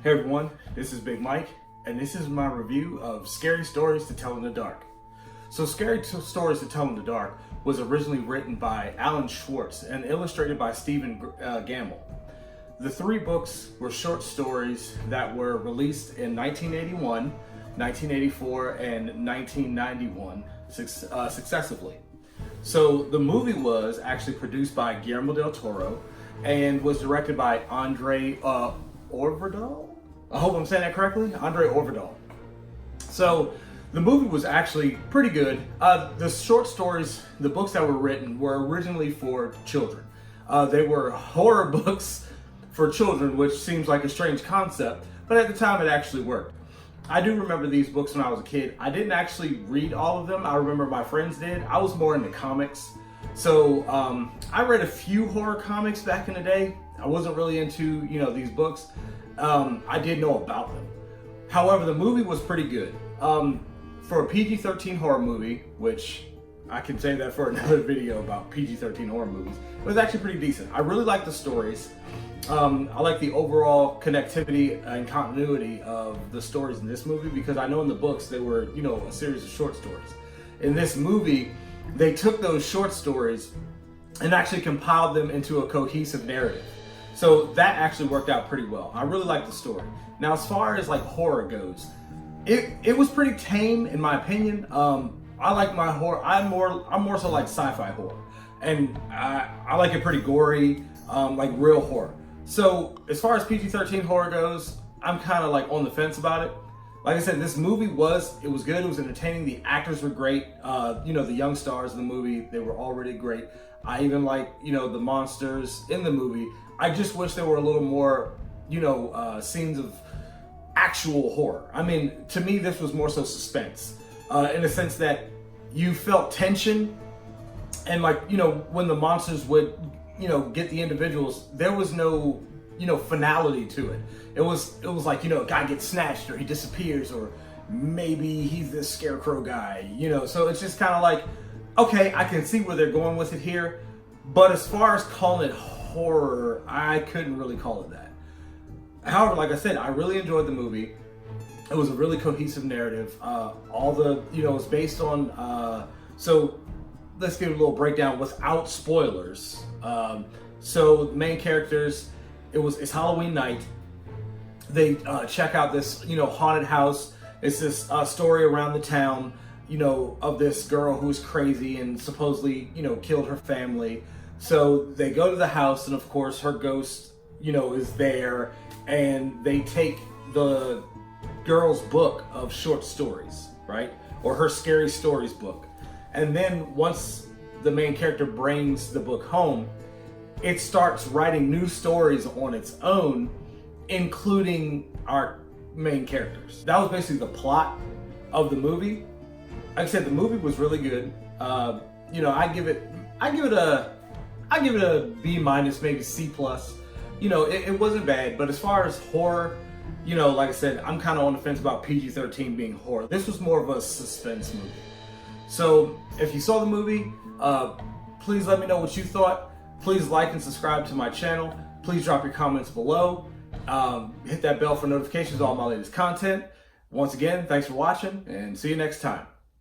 Hey everyone, this is Big Mike, and this is my review of Scary Stories to Tell in the Dark. So Stories to Tell in the Dark was originally written by Alan Schwartz and illustrated by Stephen Gamble. The three books were short stories that were released in 1981, 1984, and 1991 successively. So the movie was actually produced by Guillermo del Toro and was directed by Andre Øvredal? I hope I'm saying that correctly. Andre Øvredal. So the movie was actually pretty good. The short stories, the books that were written, were originally for children. They were horror books for children, which seems like a strange concept, but at the time it actually worked. I do remember these books when I was a kid. I didn't actually read all of them. I remember my friends did. I was more into comics. So I read a few horror comics back in the day. I wasn't really into, these books. I did know about them. However, the movie was pretty good. For a PG-13 horror movie, which I can say that for another video about PG-13 horror movies, it was actually pretty decent. I really liked the stories. I like the overall connectivity and continuity of the stories in this movie because I know in the books they were, a series of short stories. In this movie, they took those short stories and actually compiled them into a cohesive narrative. So that actually worked out pretty well. I really liked the story. Now, as far as like horror goes, it was pretty tame in my opinion. I like my horror. I'm more so like sci-fi horror, and I like it pretty gory, like real horror. So as far as PG-13 horror goes, I'm kind of like on the fence about it. Like I said, this movie was good. It was entertaining. The actors were great. The young stars in the movie, they were already great. I even like, the monsters in the movie. I just wish there were a little more, scenes of actual horror. I mean, to me, this was more so suspense, in the sense that you felt tension, and like, when the monsters would, get the individuals, there was no, finality to it. It was like, a guy gets snatched or he disappears or maybe he's this scarecrow guy, so it's just kind of like, okay, I can see where they're going with it here, but as far as calling it horror, I couldn't really call it that. However, like I said, I really enjoyed the movie. It was a really cohesive narrative. All the, it's based on, so let's give a little breakdown without spoilers. So the main characters, it's Halloween night. They check out this, haunted house. It's this story around the town, of this girl who's crazy and supposedly, killed her family. So they go to the house, and of course her ghost, is there, and they take the girl's book of short stories, right? Or her scary stories book. And then once the main character brings the book home, it starts writing new stories on its own, including our main characters. That was basically the plot of the movie. Like I said, the movie was really good. I give it a B minus, maybe C plus. It wasn't bad, but as far as horror, like I said, I'm kind of on the fence about PG-13 being horror. This was more of a suspense movie. So if you saw the movie, please let me know what you thought. Please like and subscribe to my channel. Please drop your comments below. Hit that bell for notifications of all my latest content. Once again, thanks for watching, and see you next time.